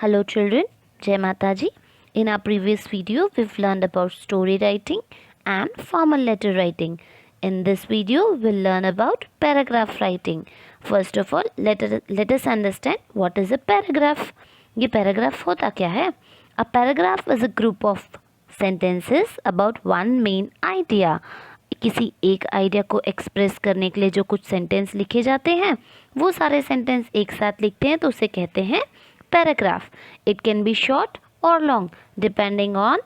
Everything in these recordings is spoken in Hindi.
Hello children, Jai Mataji. In our previous video, we've learned about story writing and formal letter writing. In this video, we'll learn about paragraph writing. First of all, let us understand what is a paragraph. ये paragraph होता क्या है? A paragraph is a group of sentences about one main idea. किसी एक आइडिया को एक्सप्रेस करने के लिए जो कुछ सेंटेंस लिखे जाते हैं वो सारे सेंटेंस एक साथ लिखते हैं तो उसे कहते हैं paragraph. It can be short or long depending on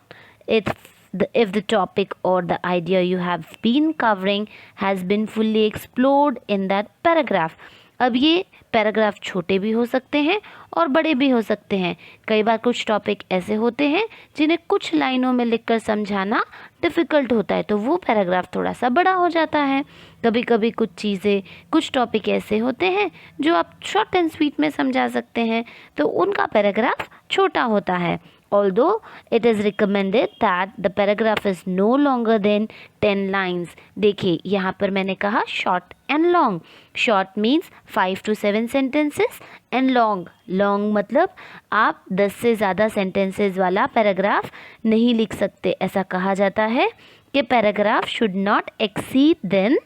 if the topic or the idea you have been covering has been fully explored in that paragraph. अब ये पैराग्राफ छोटे भी हो सकते हैं और बड़े भी हो सकते हैं. कई बार कुछ टॉपिक ऐसे होते हैं जिन्हें कुछ लाइनों में लिखकर समझाना डिफ़िकल्ट होता है तो वो पैराग्राफ थोड़ा सा बड़ा हो जाता है. कभी कभी कुछ चीज़ें कुछ टॉपिक ऐसे होते हैं जो आप शॉर्ट एंड स्वीट में समझा सकते हैं तो उनका पैराग्राफ छोटा होता है. Although it is recommended that the paragraph is no longer than 10 lines. देखिए यहाँ पर मैंने कहा short and long. Short means 5 to 7 sentences and long. Long मतलब आप 10 से ज़्यादा sentences वाला पैराग्राफ नहीं लिख सकते. ऐसा कहा जाता है कि paragraph should not exceed than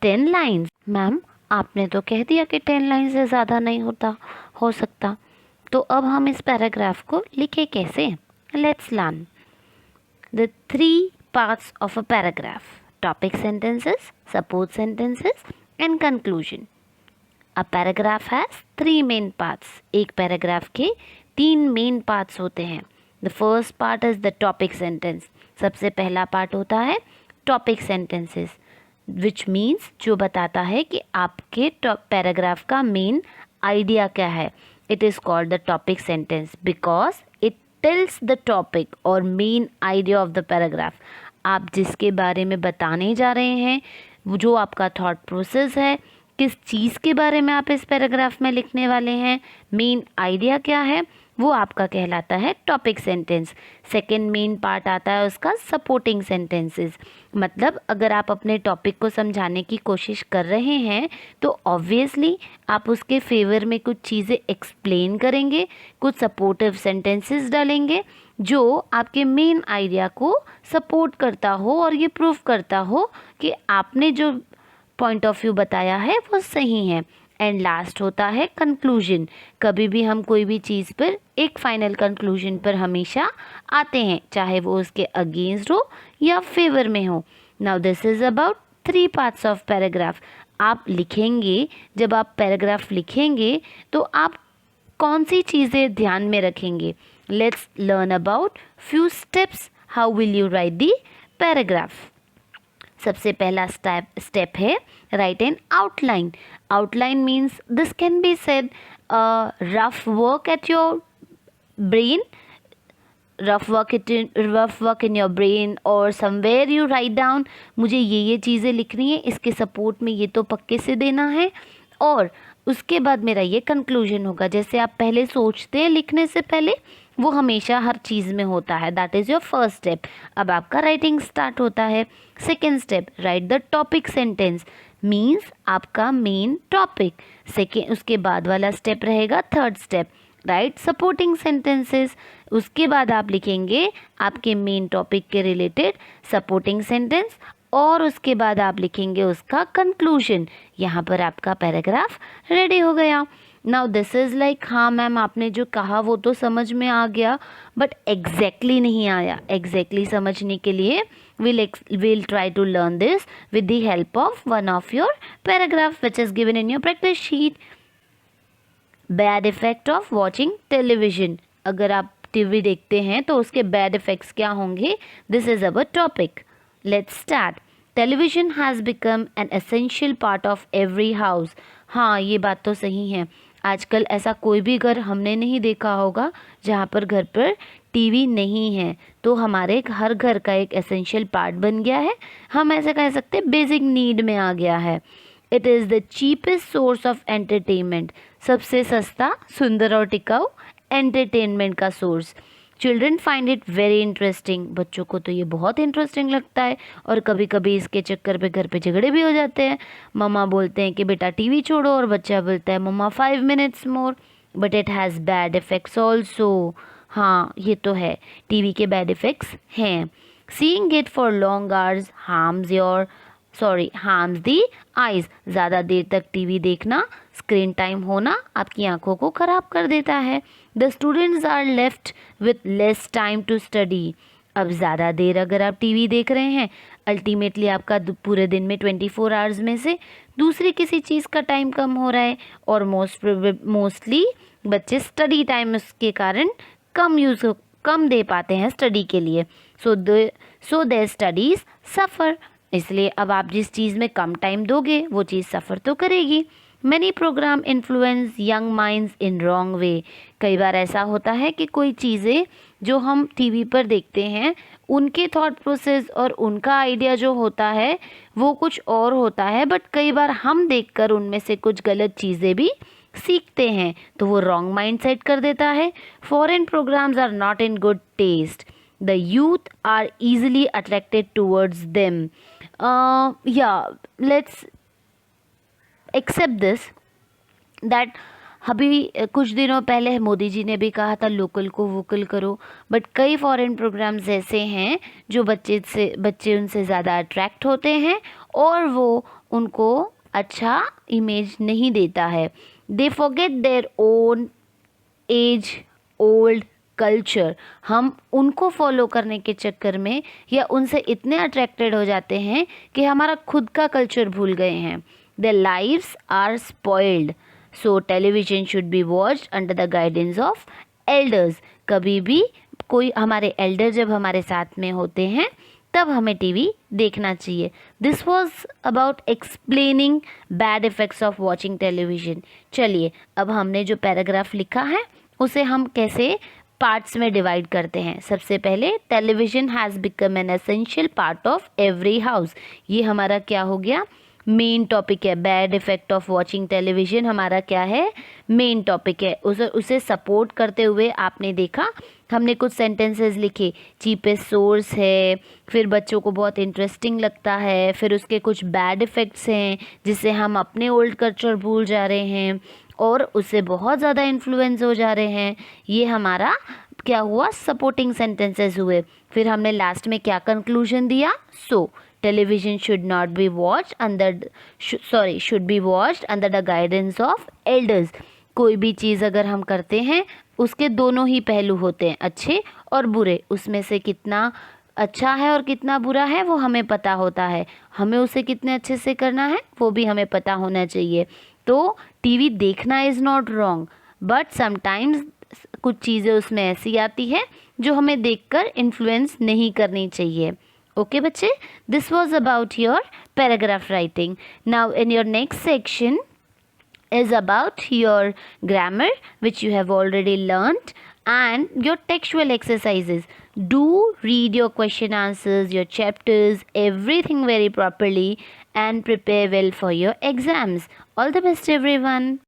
10 lines. Ma'am आपने तो कह दिया कि 10 लाइन से ज़्यादा नहीं हो सकता तो अब हम इस पैराग्राफ को लिखें कैसे? Let's learn the 3 parts of a paragraph. Topic sentences, support sentences and conclusion. A paragraph has 3 main parts. एक पैराग्राफ के 3 मेन पार्ट्स होते हैं. The first part is the topic sentence. सबसे पहला पार्ट होता है टॉपिक सेंटेंसेस विच मीन्स जो बताता है कि आपके पैराग्राफ का मेन आइडिया क्या है. It is called the topic sentence because it tells the topic or main idea of the paragraph. आप जिसके बारे में बताने जा रहे हैं वो जो आपका थॉट प्रोसेस है किस चीज़ के बारे में आप इस पैराग्राफ में लिखने वाले हैं मेन आइडिया क्या है वो आपका कहलाता है topic sentence. Second main part आता है उसका सपोर्टिंग सेंटेंसेस. मतलब अगर आप अपने टॉपिक को समझाने की कोशिश कर रहे हैं तो ऑब्वियसली आप उसके फेवर में कुछ चीज़ें एक्सप्लेन करेंगे, कुछ सपोर्टिव सेंटेंसेस डालेंगे जो आपके मेन आइडिया को सपोर्ट करता हो और ये प्रूव करता हो कि आपने जो पॉइंट ऑफ व्यू बताया है वो सही है. एंड लास्ट होता है कंक्लूजन. कभी भी हम कोई भी चीज़ पर एक फाइनल कंक्लूजन पर हमेशा आते हैं चाहे वो उसके अगेंस्ट हो या फेवर में हो. Now this is about 3 parts of paragraph. आप लिखेंगे जब आप पैराग्राफ लिखेंगे तो आप कौन सी चीज़ें ध्यान में रखेंगे. Let's learn about few steps how will you right the paragraph. सबसे पहला स्टेप है right N outline. Outline means this can be said rough work at your brain, rough work in your brain और समवेयर यू राइट डाउन मुझे ये चीज़ें लिखनी है इसके सपोर्ट में ये तो पक्के से देना है और उसके बाद मेरा ये कंक्लूजन होगा. जैसे आप पहले सोचते हैं लिखने से पहले वो हमेशा हर चीज़ में होता है. That is your first step. अब आपका राइटिंग स्टार्ट होता है. Second step right the topic sentence means आपका मेन टॉपिक. सेकेंड उसके बाद वाला स्टेप रहेगा third step right supporting sentences. उसके बाद आप लिखेंगे आपके मेन टॉपिक के रिलेटेड सपोर्टिंग सेंटेंस और उसके बाद आप लिखेंगे उसका कंक्लूजन. यहाँ पर आपका पैराग्राफ रेडी हो गया. नाउ दिस इज़ लाइक हाँ मैम आपने जो कहा वो तो समझ में आ गया बट एग्जैक्टली नहीं आया. एग्जैक्टली समझने के लिए we'll try to learn this with the help of one of your paragraph which is given in your practice sheet. Bad effect of watching television. अगर आप टीवी देखते हैं तो उसके बैड इफ़ेक्ट्स क्या होंगे. This is our topic. Let's start. Television has become an essential part of every house. हाँ ये बात तो सही है. आजकल ऐसा कोई भी घर हमने नहीं देखा होगा जहाँ पर घर पर टीवी नहीं है. तो हमारे हर घर का एक एसेंशियल पार्ट बन गया है. हम ऐसे कह सकते हैं बेसिक नीड में आ गया है. It is the cheapest source of entertainment. सबसे सस्ता सुंदर और टिकाऊ एंटरटेनमेंट का source. Children find it very interesting. बच्चों को तो ये बहुत इंटरेस्टिंग लगता है और कभी कभी इसके चक्कर पे घर पे झगड़े भी हो जाते हैं. मम्मा बोलते हैं कि बेटा टीवी छोड़ो और बच्चा बोलता है मम्मा 5 minutes more. But it has bad effects also. हाँ, ये तो है, टीवी के बैड इफ़ेक्ट्स हैं। Seeing it for long hours harms the eyes. ज़्यादा देर तक टीवी देखना, स्क्रीन टाइम होना आपकी आंखों को ख़राब कर देता है। The students are left with less time to study. अब ज़्यादा देर अगर आप टीवी देख रहे हैं, अल्टीमेटली आपका पूरे दिन में 24 आवर्स में से दूसरी किसी चीज़ का टाइम कम हो रहा है, और मोस्टली बच्चे स्टडी टाइम उसके कारण कम दे पाते हैं स्टडी के लिए। सो देयर स्टडीज़ सफ़र। इसलिए अब आप जिस चीज़ में कम टाइम दोगे वो चीज़ सफ़र तो करेगी। Many program influence young minds in wrong way. कई बार ऐसा होता है कि कोई चीज़ें जो हम टीवी पर देखते हैं, उनके थॉट प्रोसेस और उनका आइडिया जो होता है वो कुछ और होता है, बट कई बार हम देखकर उनमें से कुछ गलत चीज़ें भी सीखते हैं, तो वो रॉन्ग माइंड सेट कर देता है। Foreign programs are not in good taste. The youth are easily attracted towards them. Let's accept this that अभी कुछ दिनों पहले मोदी जी ने भी कहा था लोकल को वोकल करो, बट कई फॉरेन प्रोग्राम्स ऐसे हैं जो बच्चे उनसे ज़्यादा अट्रैक्ट होते हैं और वो उनको अच्छा इमेज नहीं देता है। They forget their own age old culture. हम उनको फॉलो करने के चक्कर में या उनसे इतने अट्रैक्टेड हो जाते हैं कि हमारा खुद का कल्चर भूल गए हैं। Their lives are spoiled. So television should be watched under the guidance of elders. कभी भी कोई हमारे एल्डर जब हमारे साथ में होते हैं तब हमें टीवी देखना चाहिए। This was about explaining bad effects of watching television. चलिए, अब हमने जो पैराग्राफ लिखा है उसे हम कैसे पार्ट्स में डिवाइड करते हैं। सबसे पहले, television has become an essential part of every house. ये हमारा क्या हो गया, मेन टॉपिक है। Bad effect of watching television हमारा क्या है, मेन टॉपिक है। उसे सपोर्ट करते हुए आपने देखा हमने कुछ सेंटेंसेस लिखे। चीपेस्ट सोर्स है, फिर बच्चों को बहुत इंटरेस्टिंग लगता है, फिर उसके कुछ बैड इफ़ेक्ट्स हैं जिससे हम अपने ओल्ड कल्चर भूल जा रहे हैं और उससे बहुत ज़्यादा इन्फ्लुएंस हो जा रहे हैं। ये हमारा क्या हुआ, सपोर्टिंग सेंटेंसेस हुए। फिर हमने लास्ट में क्या कंक्लूजन दिया, television should be watched under the guidance of elders। कोई भी चीज़ अगर हम करते हैं उसके दोनों ही पहलू होते हैं, अच्छे और बुरे। उसमें से कितना अच्छा है और कितना बुरा है वो हमें पता होता है, हमें उसे कितने अच्छे से करना है वो भी हमें पता होना चाहिए। तो टीवी देखना is not wrong, but sometimes कुछ चीज़ें उसमें ऐसी आती है जो हमें देखकर इन्फ्लुएंस नहीं करनी चाहिए। Okay, बच्चे, this was about your paragraph writing. Now in your next section is about your grammar, which you have already learnt, and your textual exercises. Do read your question answers, your chapters, everything very properly and prepare well for your exams. All the best everyone.